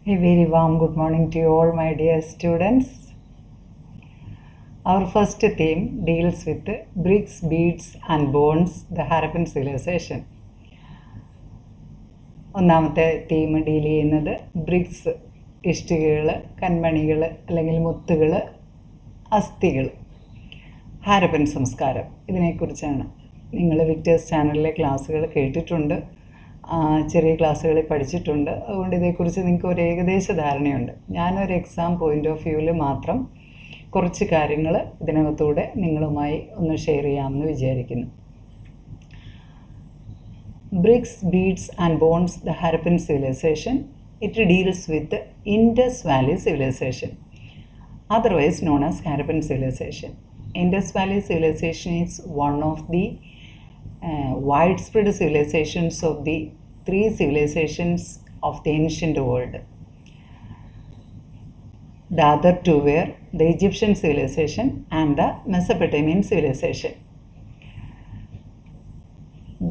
A very warm good morning to you all, my dear students. Our first theme deals with bricks, beads and bones, the Harappan civilization. ഒന്നാമത്തെ theme deal ചെയ്യുന്നത് BRICS, ഇഷ്ടികകൾ, കൺമണികൾ അല്ലെങ്കിൽ മുത്തുകൾ, അസ്ഥികൾ, ഹാരപ്പൻ സംസ്കാരം. ഇതിനെക്കുറിച്ചാണ്. നിങ്ങൾ വിക്ടേഴ്സ് ചാനലിലെ ക്ലാസ്സുകൾ കേട്ടിട്ടുണ്ട്, ചെറിയ ക്ലാസ്സുകളിൽ പഠിച്ചിട്ടുണ്ട്. അതുകൊണ്ട് ഇതേക്കുറിച്ച് നിങ്ങൾക്ക് ഒരു ഏകദേശ ധാരണയുണ്ട്. ഞാനൊരു എക്സാം പോയിൻ്റ് ഓഫ് വ്യൂവിൽ മാത്രം കുറച്ച് കാര്യങ്ങൾ ഇതിനകത്തൂടെ നിങ്ങളുമായി ഒന്ന് ഷെയർ ചെയ്യാമെന്ന് വിചാരിക്കുന്നു. Bricks, beads and bones, the Harappan civilization. It deals with the Indus Valley civilization, otherwise known as Harappan civilization. Indus Valley civilization is one of the widespread civilizations of the three civilizations of the ancient world. The other two were the Egyptian civilization and the Mesopotamian civilization.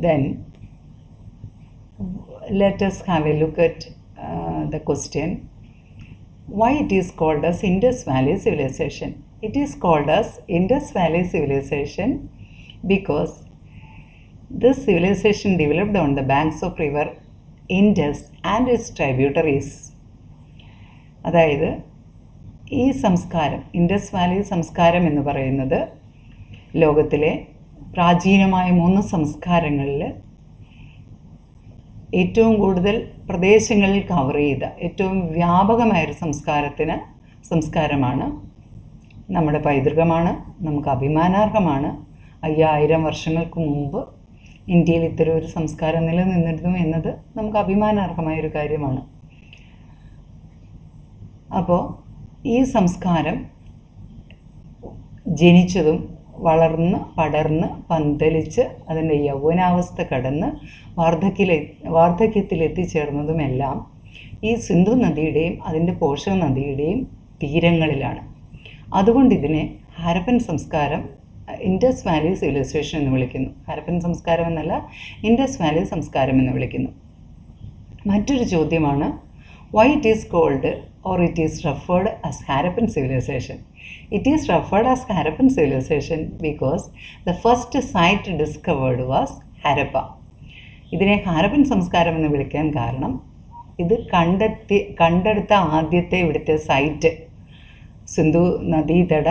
Then let us have a look at the question, why it is called as Indus Valley civilization. It is called as Indus Valley civilization because this civilization developed on the banks of river Indus and its tributaries. അതായത് ഈ സംസ്കാരം, Indus Valley സംസ്കാരം എന്ന് പറയുന്നത് ലോകത്തിലെ പ്രാചീനമായ 3 സംസ്കാരങ്ങളിൽ ഏറ്റവും കൂടുതൽ പ്രദേശങ്ങളിൽ കവർ ചെയ്ത ഏറ്റവും വ്യാപകമായൊരു സംസ്കാരമാണ്. നമ്മുടെ പൈതൃകമാണ്, നമുക്ക് അഭിമാനാർഹമാണ്. 5000 വർഷങ്ങൾക്ക് മുമ്പ് ഇന്ത്യയിൽ ഇത്തരം ഒരു സംസ്കാരം നിലനിന്നിരുന്നു എന്നത് നമുക്ക് അഭിമാനാർഹമായൊരു കാര്യമാണ്. അപ്പോൾ ഈ സംസ്കാരം ജനിച്ചതും വളർന്ന് പടർന്ന് പന്തലിച്ച് അതിൻ്റെ യൗവനാവസ്ഥ കടന്ന് വാർദ്ധക്യത്തിലെത്തിച്ചേർന്നതുമെല്ലാം ഈ സിന്ധു നദിയുടെയും അതിൻ്റെ പോഷക നദിയുടെയും തീരങ്ങളിലാണ്. അതുകൊണ്ട് ഇതിനെ ഹാരപ്പൻ സംസ്കാരം, ഇൻഡസ് വാലി സിവിലൈസേഷൻ എന്ന് വിളിക്കുന്നു. ഹാരപ്പൻ സംസ്കാരം എന്നല്ല, ഇൻഡസ് വാലി സംസ്കാരം എന്ന് വിളിക്കുന്നു. മറ്റൊരു ചോദ്യമാണ്, why it is called or it is referred as Harappan civilization. It is referred as Harappan civilization because the first site discovered was Harappa. ഇതിനെ ഹാരപ്പൻ സംസ്കാരം എന്ന് വിളിക്കാൻ കാരണം ഇത് കണ്ടെടുത്ത ആദ്യത്തെ ഇവിടുത്തെ സൈറ്റ് സിന്ധു നദീതട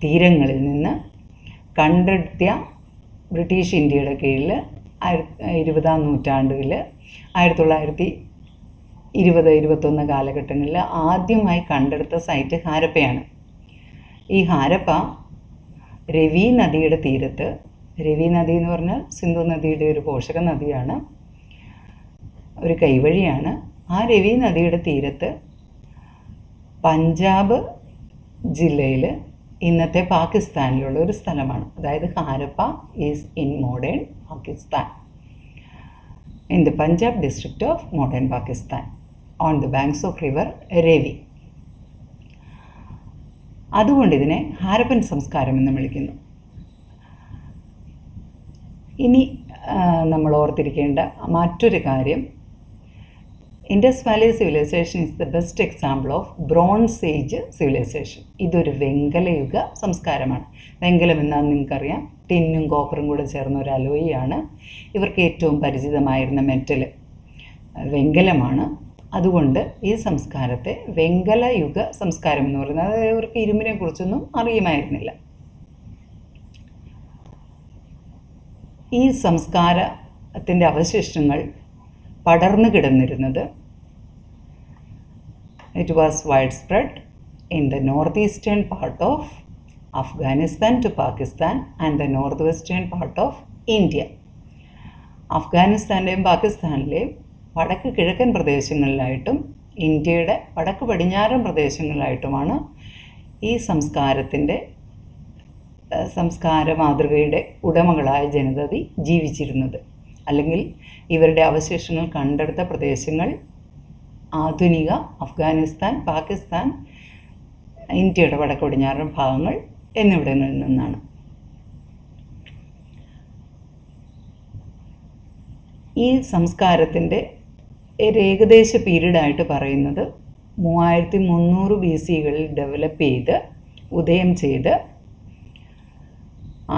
തീരങ്ങളിൽ നിന്ന് കണ്ടെത്തിയ ബ്രിട്ടീഷ് ഇന്ത്യയുടെ കീഴിൽ 20-ാം നൂറ്റാണ്ടിൽ 1920-21 കാലഘട്ടങ്ങളിൽ ആദ്യമായി കണ്ടെടുത്ത സൈറ്റ് ഹാരപ്പയാണ്. ഈ ഹാരപ്പ രവി നദിയുടെ തീരത്ത്, രവി നദി എന്ന് പറഞ്ഞാൽ സിന്ധു നദിയുടെ ഒരു പോഷക നദിയാണ്, ഒരു കൈവഴിയാണ്. ആ രവി നദിയുടെ തീരത്ത് പഞ്ചാബ് ജില്ലയിൽ ഇന്നത്തെ പാകിസ്ഥാനിലുള്ള ഒരു സ്ഥലമാണ്. അതായത് Harappa is in modern Pakistan, in the Punjab district of modern Pakistan, on the banks of river Ravi. അതുകൊണ്ട് ഇതിനെ ഹാരപ്പൻ സംസ്കാരം എന്ന് വിളിക്കുന്നു. ഇനി നമ്മൾ ഓർത്തിരിക്കേണ്ട മറ്റൊരു കാര്യം, Indus valley civilization is the best example of bronze age civilization. ഇതൊരു വെങ്കലയുഗ സംസ്കാരമാണ്. വെങ്കലം എന്നാണ് നിങ്ങൾക്കറിയാം, ടിന്നും കോപ്പറും കൂടെ ചേർന്ന ഒരു അലോയിയാണ്. ഇവർക്ക് ഏറ്റവും പരിചിതമായിരുന്ന മെറ്റൽ വെങ്കലമാണ്. അതുകൊണ്ട് ഈ സംസ്കാരത്തെ വെങ്കലയുഗ സംസ്കാരം എന്ന് പറയുന്നത്, അതായത് ഇവർക്ക് ഇരുമ്പിനെ കുറിച്ചൊന്നും അറിയുമായിരുന്നില്ല. ഈ സംസ്കാരത്തിൻ്റെ അവശിഷ്ടങ്ങൾ പടർന്നു കിടന്നിരുന്നത്, it was wide spread in the north eastern part of Afghanistan to Pakistan and the northwestern part of India. അഫ്ഗാനിസ്ഥാൻ്റെയും പാകിസ്ഥാനിലെയും വടക്ക് കിഴക്കൻ പ്രദേശങ്ങളിലായിട്ടും ഇന്ത്യയുടെ വടക്ക് പടിഞ്ഞാറൻ പ്രദേശങ്ങളിലായിട്ടുമാണ് ഈ സംസ്കാര മാതൃകയുടെ ഉടമകളായ ജനതതി ജീവിച്ചിരുന്നത്. അല്ലെങ്കിൽ ഇവരുടെ അവശേഷങ്ങൾ കണ്ടെടുത്ത പ്രദേശങ്ങൾ ആധുനിക അഫ്ഗാനിസ്ഥാൻ, പാകിസ്ഥാൻ, ഇന്ത്യയുടെ വടക്ക് പടിഞ്ഞാറൻ ഭാഗങ്ങൾ എന്നിവിടങ്ങളിൽ നിന്നാണ്. ഈ സംസ്കാരത്തിൻ്റെ ഒരു ഏകദേശ പീരീഡായിട്ട് പറയുന്നത് 3300 BC-കളിൽ ഡെവലപ്പ് ചെയ്ത് ഉദയം ചെയ്ത്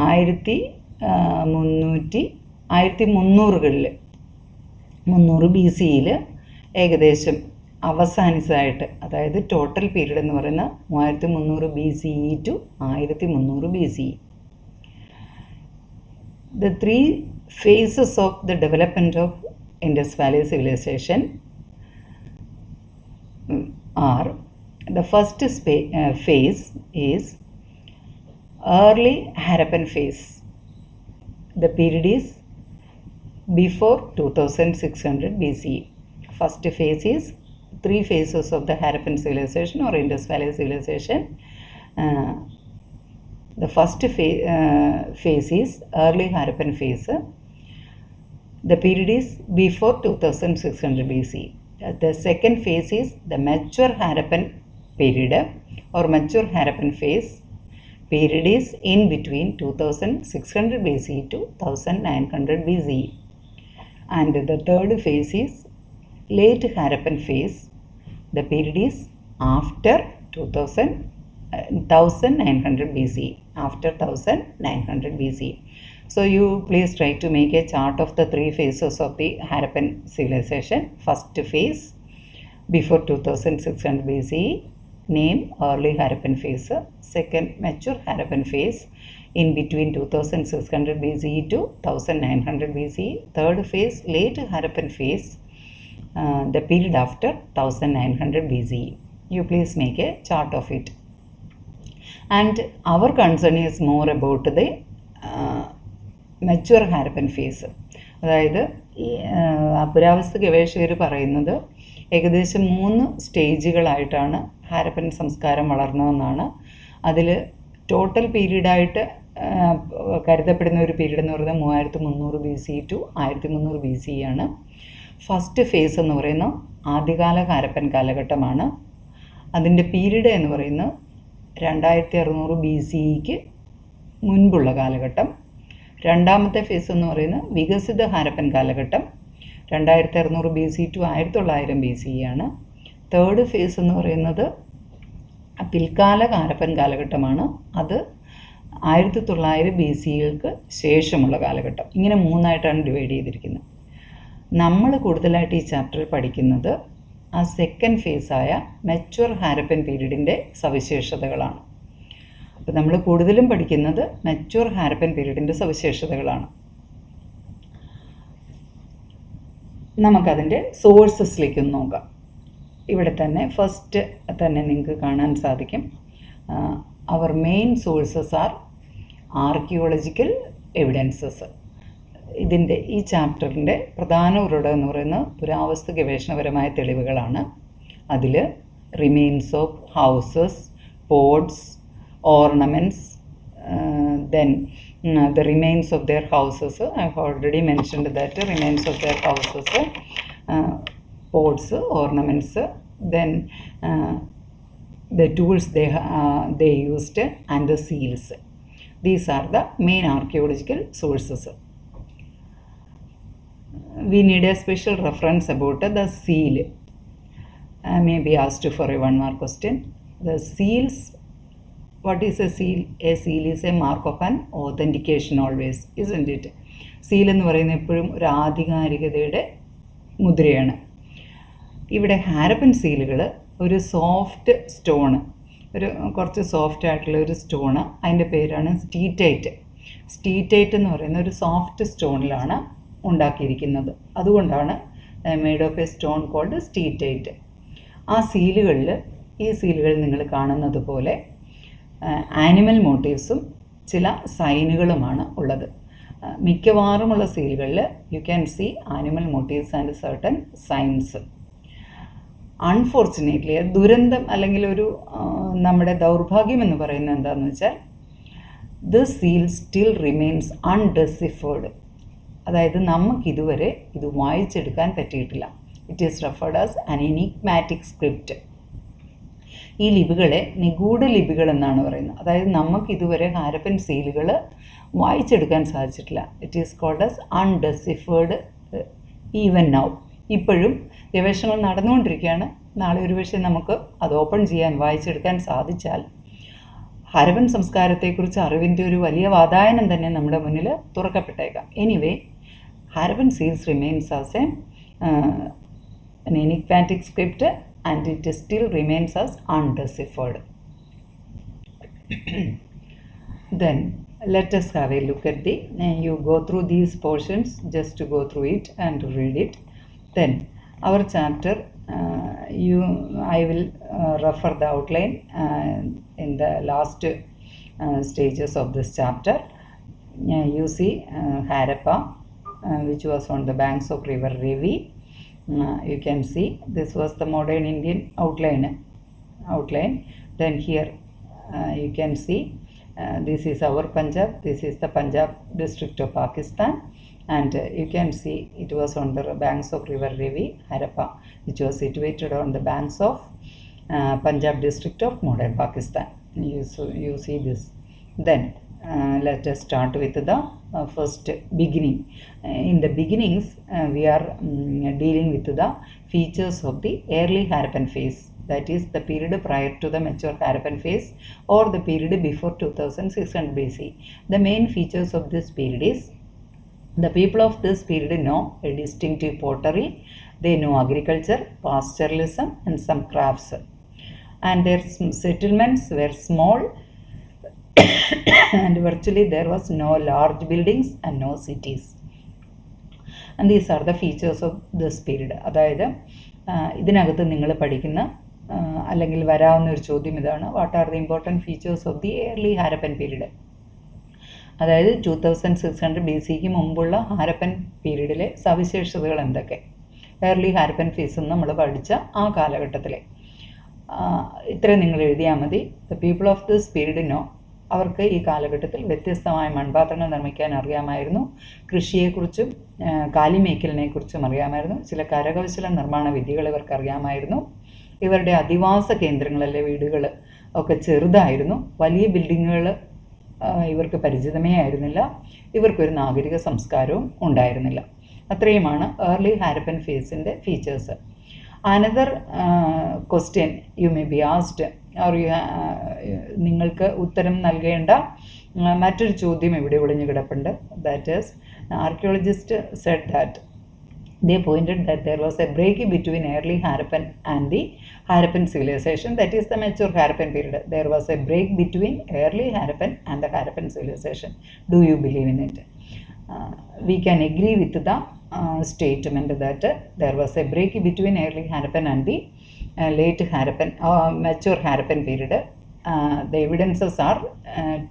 1300-കളിൽ 300 BC-യിൽ ഏകദേശം അവസാനിച്ചതായിട്ട്, അതായത് ടോട്ടൽ പീരീഡ് എന്ന് പറയുന്നത് 3300 BCE to 1300 BCE. The three phases of the development of Indus Valley Civilization are: the first phase is early Harappan phase. The period is before 2600 BCE. First phase is three phases of the Harappan civilization or Indus Valley civilization. The first phase is early Harappan phase. The period is before 2600 BCE. The second phase is the mature Harappan period or mature Harappan phase. Period is in between 2600 BCE to 1900 BCE. And the third phase is late Harappan phase. The period is after 1900 BCE. After 1900 BCE. So you please try to make a chart of the three phases of the Harappan civilization. First phase before 2600 BCE, name early Harappan phase. Second, mature Harappan phase in between 2600 BCE to 1900 BCE. Third phase, late Harappan phase, the period after 1900 BCE. You please make a chart of it. And our concern is more about the mature Harappan phase. അതായത് ഈ പുരാവസ്തു ഗവേഷകർ പറയുന്നത് ഏകദേശം 3 സ്റ്റേജുകളായിട്ടാണ് ഹാരപ്പൻ സംസ്കാരം വളർന്നതെന്നാണ്. അതിൽ total പീരീഡായിട്ട് കരുതപ്പെടുന്ന ഒരു പീരീഡ് എന്ന് പറയുന്നത് 3300 BCE to 1300 BCE ആണ്. ഫസ്റ്റ് ഫേസ് എന്ന് പറയുന്നത് ആദ്യകാല ഹാരപ്പൻ കാലഘട്ടമാണ്. അതിൻ്റെ പീരീഡ് എന്ന് പറയുന്നത് 2600 BCEക്ക് മുൻപുള്ള കാലഘട്ടം. രണ്ടാമത്തെ ഫേസ് എന്ന് പറയുന്നത് വികസിത ഹാരപ്പൻ കാലഘട്ടം 2600 BCE to 1900 BCE ആണ്. തേർഡ് ഫേസ് എന്ന് പറയുന്നത് പിൽക്കാല ഹാരപ്പൻ കാലഘട്ടമാണ്. അത് 1900 BCEകൾക്ക് ശേഷമുള്ള കാലഘട്ടം. ഇങ്ങനെ 3ആയിട്ടാണ് ഡിവൈഡ് ചെയ്തിരിക്കുന്നത്. നമ്മൾ കൂടുതലായിട്ട് ഈ ചാപ്റ്ററിൽ പഠിക്കുന്നത് ആ സെക്കൻഡ് ഫേസായ മെച്വർ ഹാരപ്പൻ പീരീഡിൻ്റെ സവിശേഷതകളാണ്. അപ്പോൾ നമ്മൾ കൂടുതലും പഠിക്കുന്നത് മെച്വർ ഹാരപ്പൻ പീരീഡിൻ്റെ സവിശേഷതകളാണ്. നമുക്കതിൻ്റെ സോഴ്സസിലേക്കൊന്ന് നോക്കാം. ഇവിടെ തന്നെ ഫസ്റ്റ് തന്നെ നിങ്ങൾക്ക് കാണാൻ സാധിക്കും. അവർ main sources are archaeological evidences. ഇതിൻ്റെ ഈ ചാപ്റ്ററിൻ്റെ പ്രധാന ഉറവിടം എന്ന് പറയുന്നത് പുരാവസ്തു ഗവേഷണപരമായ തെളിവുകളാണ്. അതിൽ remains of houses, pots, ornaments, then the remains of their houses. I have already mentioned that remains of their houses, pots, ornaments, then the tools they used and the seals. These are the main archaeological sources. We need a special reference about the seal. May be asked for a one more question. The seals. What is a seal? A seal is a mark of an authentication always, isn't it? Seal എന്ന് പറയുന്നത് എപ്പോഴും ഒരു ആധികാരികതയുടെ മുദ്രയാണ്. ഇവിടെ ഹാരപ്പൻ സീലുകൾ ഒരു soft stone, ഒരു കുറച്ച് soft ആയിട്ടുള്ള ഒരു സ്റ്റോണ്, അതിൻ്റെ പേരാണ് സ്റ്റീറ്റൈറ്റ്. സ്റ്റീറ്റൈറ്റ് എന്ന് പറയുന്ന ഒരു സോഫ്റ്റ് സ്റ്റോണിലാണ് ഉണ്ടാക്കിയിരിക്കുന്നത്. അതുകൊണ്ടാണ് made of a stone called steatite. ആ സീലുകളിൽ, ഈ സീലുകൾ നിങ്ങൾ കാണുന്നത് പോലെ ആനിമൽ മോട്ടീവ്സും ചില സൈനുകളുമാണ് ഉള്ളത്. മിക്കവാറുമുള്ള സീലുകളിൽ you can see animal motives and certain signs. Unfortunately ദുരന്തം അല്ലെങ്കിൽ ഒരു നമ്മുടെ ദൗർഭാഗ്യം എന്ന് പറയുന്നത് എന്താണെന്ന് വെച്ചാൽ this seal still remains undeciphered. അതായത് നമുക്കിതുവരെ ഇത് വായിച്ചെടുക്കാൻ പറ്റിയിട്ടില്ല. It is referred as an enigmatic script. ഈ ലിപികളെ നിഗൂഢ ലിപികൾ എന്നാണ് പറയുന്നത്. അതായത് നമുക്കിതുവരെ ഹാരപ്പൻ സീലുകൾ വായിച്ചെടുക്കാൻ സാധിച്ചിട്ടില്ല. It is called as undeciphered even now. ഇപ്പോഴും ഗവേഷണങ്ങൾ നടന്നുകൊണ്ടിരിക്കുകയാണ്. നാളെ ഒരുപക്ഷെ നമുക്ക് അത് ഓപ്പൺ ചെയ്യാൻ, വായിച്ചെടുക്കാൻ സാധിച്ചാൽ ഹരപ്പൻ സംസ്കാരത്തെക്കുറിച്ച് അറിവിൻ്റെ ഒരു വലിയ വാതായനം തന്നെ നമ്മുടെ മുന്നിൽ തുറക്കപ്പെട്ടേക്കാം. Anyway, Harappan seals remains as an enigmatic script and it still remains as undeciphered. Then let us have a look at you go through these portions just to go through it and read it. Then our chapter, I will refer the outline in the last stages of this chapter. You see Harappa, which was on the banks of river Ravi. You can see this was the modern Indian outline. Then here you can see this is our Punjab, this is the Punjab district of Pakistan, and you can see it was on the banks of river Ravi, Harappa, which was situated on the banks of Punjab district of modern Pakistan. You see this. Then let us start with the first beginning. In the beginnings, we are dealing with the features of the early Harappan phase, that is the period prior to the mature Harappan phase or the period before 2600 BC. The main features of this period is the people of this period know a distinctive pottery, they know agriculture, pastoralism and some crafts, and their settlements were small and virtually there was no large buildings and no cities. And these are the features of this period. അതായത് ഇതിനകത്ത് നിങ്ങൾ പഠിക്കുന്ന അല്ലെങ്കിൽ വരാവുന്ന ഒരു ചോദ്യം ഇതാണ്: what are the important features of the early Harappan period? അതായത് 2600 BC മുമ്പുള്ള ഹാരപ്പൻ പീരീഡിലെ സവിശേഷതകൾ എന്തൊക്കെ? ഏർലി ഹാരപ്പൻ ഫേസ് നമ്മൾ പഠിച്ച ആ കാലഘട്ടത്തിലെ ഇത്രയും നിങ്ങൾ എഴുതിയാൽ മതി. The people of this period know, അവർക്ക് ഈ കാലഘട്ടത്തിൽ വ്യത്യസ്തമായ മൺപാത്രങ്ങൾ നിർമ്മിക്കാൻ അറിയാമായിരുന്നു, കൃഷിയെക്കുറിച്ചും കാലിമേക്കലിനെക്കുറിച്ചും അറിയാമായിരുന്നു, ചില കരകൗശല നിർമ്മാണ വിദ്യകൾ ഇവർക്ക് അറിയാമായിരുന്നു. ഇവരുടെ അധിവാസ കേന്ദ്രങ്ങളിലെ വീടുകൾ ഒക്കെ ചെറുതായിരുന്നു, വലിയ ബിൽഡിങ്ങുകൾ ഇവർക്ക് പരിചിതമേ ആയിരുന്നില്ല, ഇവർക്കൊരു നാഗരിക സംസ്കാരവും ഉണ്ടായിരുന്നില്ല. അത്രയുമാണ് ഏർലി ഹാരപ്പൻ ഫേസിൻ്റെ features. Another question you may be asked or നിങ്ങൾക്ക് ഉത്തരം നൽകേണ്ട മറ്റൊരു ചോദ്യം ഇവിടെ ഒളിഞ്ഞു കിടപ്പുണ്ട്. That is, archaeologist said that they pointed that there was a break between early Harappan and the Harappan civilization, that is the mature Harappan period. There was a break between early Harappan and the Harappan civilization. Do you believe in it? We can agree with the statement that there was a break between early Harappan and the late Harappan mature Harappan period. The evidences are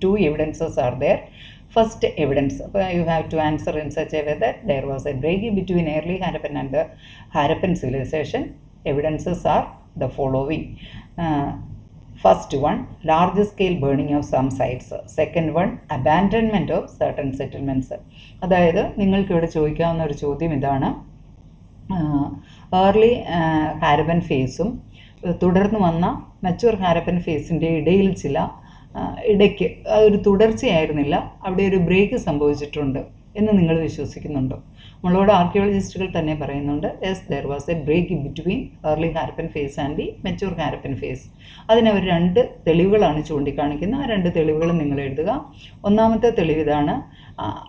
two evidences are there. First evidence, you have to answer in such a way that there was a break between early Harappan and the Harappan civilization. Evidences are the following. First one, large scale burning of some sites. Second one, abandonment of certain settlements. അതായത് നിങ്ങൾക്ക് ഇവിടെ ചോദിക്കാവുന്ന ഒരു ചോദ്യം ഇതാണ്: early Harappan ഫേസും തുടർന്ന് വന്ന mature Harappan ഫേസിൻ്റെ ഇടയിൽ ഇടയ്ക്ക് അതൊരു തുടർച്ചയായിരുന്നില്ല, അവിടെ ഒരു ബ്രേക്ക് സംഭവിച്ചിട്ടുണ്ട് എന്ന് നിങ്ങൾ വിശ്വസിക്കുന്നുണ്ടോ? നമ്മളോട് ആർക്കിയോളജിസ്റ്റുകൾ തന്നെ പറയുന്നുണ്ട്, yes, there was a break between early Harappan phase and the mature Harappan phase. അതിനവർ രണ്ട് തെളിവുകളാണ് ചൂണ്ടിക്കാണിക്കുന്നത്. ആ രണ്ട് തെളിവുകളും നിങ്ങൾ എഴുതുക. ഒന്നാമത്തെ തെളിവ് ഇതാണ്: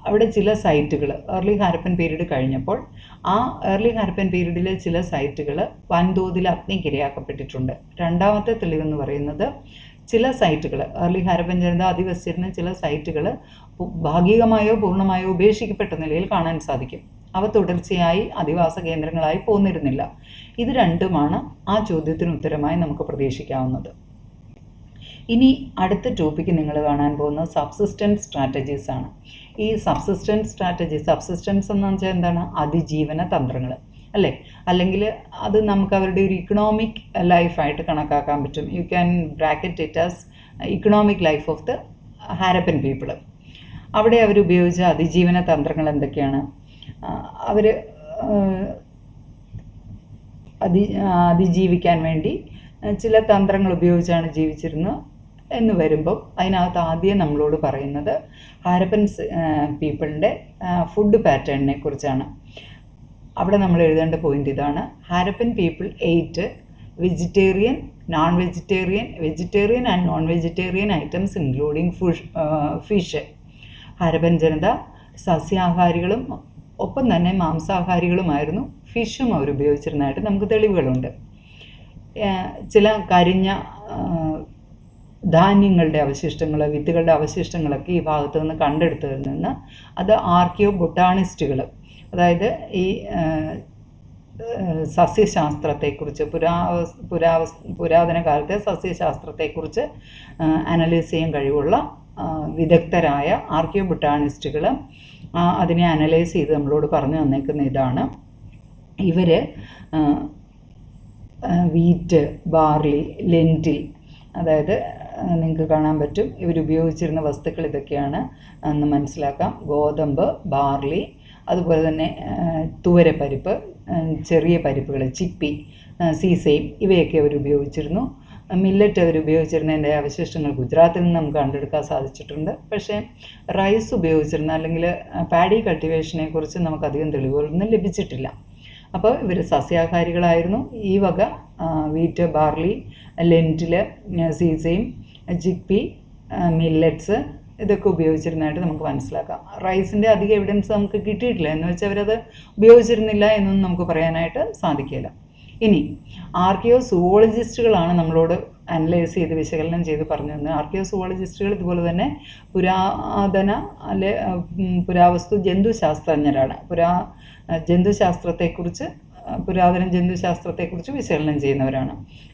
അവിടെ ചില സൈറ്റുകൾ ഏർലി ഹാരപ്പൻ പീരീഡ് കഴിഞ്ഞപ്പോൾ ആ ഏർലി ഹാരപ്പൻ പീരീഡിലെ ചില സൈറ്റുകൾ വൻതോതിൽ അഗ്നിക്കിരയാക്കപ്പെട്ടിട്ടുണ്ട്. രണ്ടാമത്തെ തെളിവെന്ന് പറയുന്നത് ചില സൈറ്റുകൾ ഏർലി ഹാരപ്പൻ ജനത അധിവസിച്ചിരുന്ന ചില സൈറ്റുകൾ ഭാഗികമായോ പൂർണ്ണമായോ ഉപേക്ഷിക്കപ്പെട്ട നിലയിൽ കാണാൻ സാധിക്കും. അവ തുടർച്ചയായി അധിവാസ കേന്ദ്രങ്ങളായി പോന്നിരുന്നില്ല. ഇത് രണ്ടുമാണ് ആ ചോദ്യത്തിന് ഉത്തരമായി നമുക്ക് പ്രതീക്ഷിക്കാവുന്നത്. ഇനി അടുത്ത ടോപ്പിക്ക് നിങ്ങൾ കാണാൻ പോകുന്നത് സബ്സിസ്റ്റൻസ് സ്ട്രാറ്റജീസ് ആണ്. ഈ സബ്സിസ്റ്റൻസ് സ്ട്രാറ്റജി, സബ്സിസ്റ്റൻസ് എന്ന് വെച്ചാൽ എന്താണ്? അതിജീവന തന്ത്രങ്ങൾ അല്ലേ? അല്ലെങ്കിൽ അത് നമുക്ക് അവരുടെ ഒരു ഇക്കണോമിക് ലൈഫായിട്ട് കണക്കാക്കാൻ പറ്റും. You can bracket it as economic life of the Harappan people. അവിടെ അവരുപയോഗിച്ച അതിജീവന തന്ത്രങ്ങൾ എന്തൊക്കെയാണ്? അവർ അതിജീവിക്കാൻ വേണ്ടി ചില തന്ത്രങ്ങൾ ഉപയോഗിച്ചാണ് ജീവിച്ചിരുന്നത് എന്ന് വരുമ്പോൾ അതിനകത്ത് ആദ്യം നമ്മളോട് പറയുന്നത് ഹാരപ്പൻ പീപ്പിളിൻ്റെ ഫുഡ് പാറ്റേണിനെ കുറിച്ചാണ്. അവിടെ നമ്മൾ എഴുതേണ്ട പോയിന്റ് ഇതാണ്. Harappan people ate vegetarian, non vegetarian, vegetarian and non vegetarian items including fish. Harappan ജനത സസ്യാഹാരികളും ഒപ്പം തന്നെ മാംസാഹാരികളുമായിരുന്നു. ഫിഷും അവർ ഉപയോഗിച്ചിരുന്നതായിട്ട് നമുക്ക് തെളിവുകളുണ്ട്. ചില കരിഞ്ഞ ധാന്യങ്ങളുടെ അവശിഷ്ടങ്ങൾ, വിത്തുകളുടെ അവശിഷ്ടങ്ങളൊക്കെ ഈ ഭാഗത്ത് നിന്ന് കണ്ടെടുത്തതിൽ നിന്ന് അത് ആർക്കിയോ ബൊട്ടാണിസ്റ്റുകൾ, അതായത് ഈ സസ്യശാസ്ത്രത്തെക്കുറിച്ച് പുരാതന കാലത്തെ സസ്യശാസ്ത്രത്തെക്കുറിച്ച് അനലൈസ് ചെയ്യാൻ കഴിവുള്ള വിദഗ്ധരായ ആർക്കിയോ ബൊട്ടാണിസ്റ്റുകൾ അതിനെ അനലൈസ് ചെയ്ത് നമ്മളോട് പറഞ്ഞു തന്നേക്കുന്ന ഇതാണ്. ഇവർ വീറ്റ്, ബാർലി, ലെൻറ്റിൽ, അതായത് നിങ്ങൾക്ക് കാണാൻ പറ്റും ഇവരുപയോഗിച്ചിരുന്ന വസ്തുക്കൾ ഇതൊക്കെയാണ് എന്ന് മനസ്സിലാക്കാം. ഗോതമ്പ്, ബാർലി, അതുപോലെ തന്നെ തുവരപ്പരിപ്പ്, ചെറിയ പരിപ്പുകൾ, ചിപ്പി, സീസെയിം, ഇവയൊക്കെ അവർ ഉപയോഗിച്ചിരുന്നു. മില്ലറ്റ് അവർ ഉപയോഗിച്ചിരുന്നതിൻ്റെ അവശിഷ്ടങ്ങൾ ഗുജറാത്തിൽ നിന്ന് നമുക്ക് കണ്ടെടുക്കാൻ സാധിച്ചിട്ടുണ്ട്. പക്ഷേ റൈസ് ഉപയോഗിച്ചിരുന്ന അല്ലെങ്കിൽ പാഡി കൾട്ടിവേഷനെ കുറിച്ച് നമുക്കധികം തെളിവുകളൊന്നും ലഭിച്ചിട്ടില്ല. അപ്പോൾ ഇവർ സസ്യാഹാരികളായിരുന്നു. ഈ വക വീറ്റ്, ബാർലി, ലെൻറ്റിൽ, സീസെയിം, ചിപ്പി, മില്ലറ്റ്സ് ഇതൊക്കെ ഉപയോഗിച്ചിരുന്നതായിട്ട് നമുക്ക് മനസ്സിലാക്കാം. റൈസിൻ്റെ അധികം എവിഡൻസ് നമുക്ക് കിട്ടിയിട്ടില്ല, എന്ന് വെച്ചാൽ അവരത് ഉപയോഗിച്ചിരുന്നില്ല എന്നൊന്നും നമുക്ക് പറയാനായിട്ട് സാധിക്കില്ല. ഇനി ആർക്കിയോ സുവോളജിസ്റ്റുകളാണ് നമ്മളോട് അനലൈസ് ചെയ്ത് വിശകലനം ചെയ്ത് പറഞ്ഞു തന്നത്. ആർക്കിയോ സുവോളജിസ്റ്റുകൾ ഇതുപോലെ തന്നെ പുരാതന പുരാവസ്തു ജന്തുശാസ്ത്രജ്ഞരാണ്. പുരാതന ജന്തുശാസ്ത്രത്തെക്കുറിച്ച് വിശകലനം ചെയ്യുന്നവരാണ്.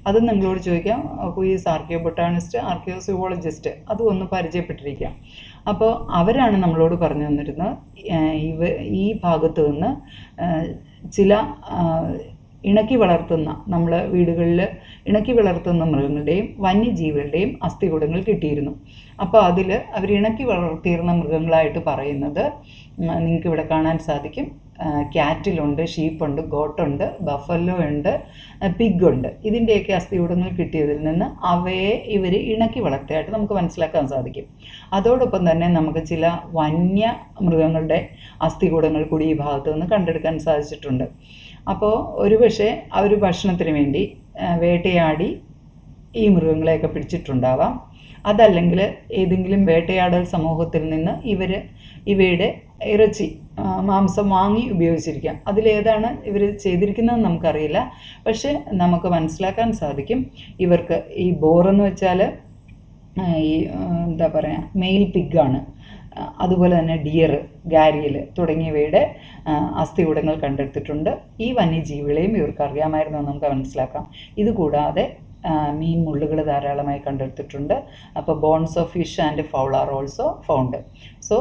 അതും നിങ്ങളോട് ചോദിക്കാം, ഹു ഈസ് ആർക്കിയോ ബൊട്ടാണിസ്റ്റ്, ആർക്കിയോ സുവോളജിസ്റ്റ്, അതും ഒന്ന് പരിചയപ്പെട്ടിരിക്കാം. അപ്പോൾ അവരാണ് നമ്മളോട് പറഞ്ഞു തന്നിരുന്നത് ഈ ഭാഗത്ത് നിന്ന് ചില ഇണക്കി വളർത്തുന്ന, നമ്മൾ വീടുകളിൽ ഇണക്കി വളർത്തുന്ന മൃഗങ്ങളുടെയും വന്യജീവികളുടെയും അസ്ഥികൂടങ്ങൾ കിട്ടിയിരുന്നു. അപ്പോൾ അതിൽ അവർ ഇണക്കി വളർത്തിയിരുന്ന മൃഗങ്ങളായിട്ട് പറയുന്നത് നിങ്ങൾക്ക് ഇവിടെ കാണാൻ സാധിക്കും. ക്യാറ്റിലുണ്ട്, ഷീപ്പുണ്ട്, ഗോട്ടുണ്ട്, ബഫല്ലോ ഉണ്ട്, പിഗുണ്ട്. ഇതിൻ്റെയൊക്കെ അസ്ഥികൂടങ്ങൾ കിട്ടിയതിൽ നിന്ന് അവയെ ഇവർ ഇണക്കി വളർത്തിയായിട്ട് നമുക്ക് മനസ്സിലാക്കാൻ സാധിക്കും. അതോടൊപ്പം തന്നെ നമുക്ക് ചില വന്യ മൃഗങ്ങളുടെ അസ്ഥികൂടങ്ങൾ കൂടി ഈ ഭാഗത്ത് നിന്ന് കണ്ടെടുക്കാൻ സാധിച്ചിട്ടുണ്ട്. അപ്പോൾ ഒരുപക്ഷെ അവർ ഭക്ഷണത്തിന് വേണ്ടി വേട്ടയാടി ഈ മൃഗങ്ങളെയൊക്കെ പിടിച്ചിട്ടുണ്ടാവാം. അതല്ലെങ്കിൽ ഏതെങ്കിലും വേട്ടയാടൽ സമൂഹത്തിൽ നിന്ന് ഇവയുടെ ഇറച്ചി, മാംസം വാങ്ങി ഉപയോഗിച്ചിരിക്കാം. അതിലേതാണ് ഇവർ ചെയ്തിരിക്കുന്നതെന്ന് നമുക്കറിയില്ല. പക്ഷേ നമുക്ക് മനസ്സിലാക്കാൻ സാധിക്കും ഇവർക്ക് ഈ ബോറെന്ന് വെച്ചാൽ ഈ എന്താ പറയുക, മെയിൽ പിഗാണ്. അതുപോലെ തന്നെ ഡിയർ, ഗാരിയൽ തുടങ്ങിയവയുടെ അസ്ഥികൂടങ്ങൾ കണ്ടെടുത്തിട്ടുണ്ട്. ഈ വന്യജീവികളെയും ഇവർക്ക് അറിയാമായിരുന്നു എന്ന് നമുക്ക് മനസ്സിലാക്കാം. ഇതുകൂടാതെ മീൻ മുള്ളുകൾ ധാരാളമായി കണ്ടെടുത്തിട്ടുണ്ട്. അപ്പോൾ bones of fish and fowl are also found. So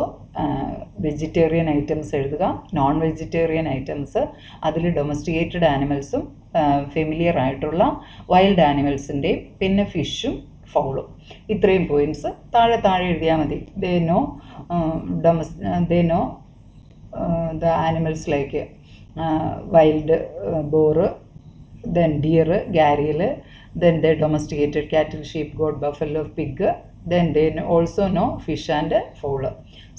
vegetarian items എഴുതുക, നോൺ വെജിറ്റേറിയൻ ഐറ്റംസ്, അതിൽ ഡൊമസ്റ്റിക്കേറ്റഡ് ആനിമൽസും ഫെമിലിയർ ആയിട്ടുള്ള വൈൽഡ് ആനിമൽസിൻ്റെയും പിന്നെ ഫിഷും ഫൗളും. ഇത്രയും പോയിൻറ്റ്സ് താഴെ എഴുതിയാൽ മതി. They know the animals like wild boar, then deer, gharial, then they domesticated cattle, sheep, goat, buffalo, pig, then they also know fish and fowl.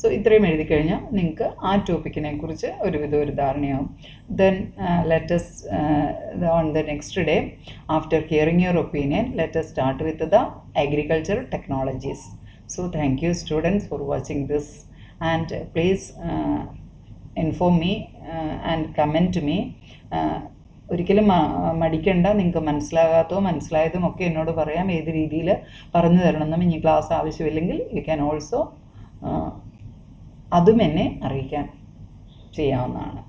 So ഇത്രയും എഴുതി കഴിഞ്ഞാൽ നിങ്ങൾക്ക് ആ ടോപ്പിക്കിനെ കുറിച്ച് ഒരു ധാരണയാവും. Then let's on the next day, after hearing your opinion, let's start with the agriculture technologies. So thank you students for watching this, and please inform me and comment me. ഒരിക്കലും മടിക്കണ്ട. നിങ്ങൾക്ക് മനസ്സിലായതും ഒക്കെ എന്നോട് പറയാം. ഏത് രീതിയിൽ പറഞ്ഞു തരണമെന്നും ഇനി ക്ലാസ് ആവശ്യമില്ലെങ്കിൽ യു ക്യാൻ ഓൾസോ അതും എന്നെ അറിയിക്കാൻ ചെയ്യാവുന്നതാണ്.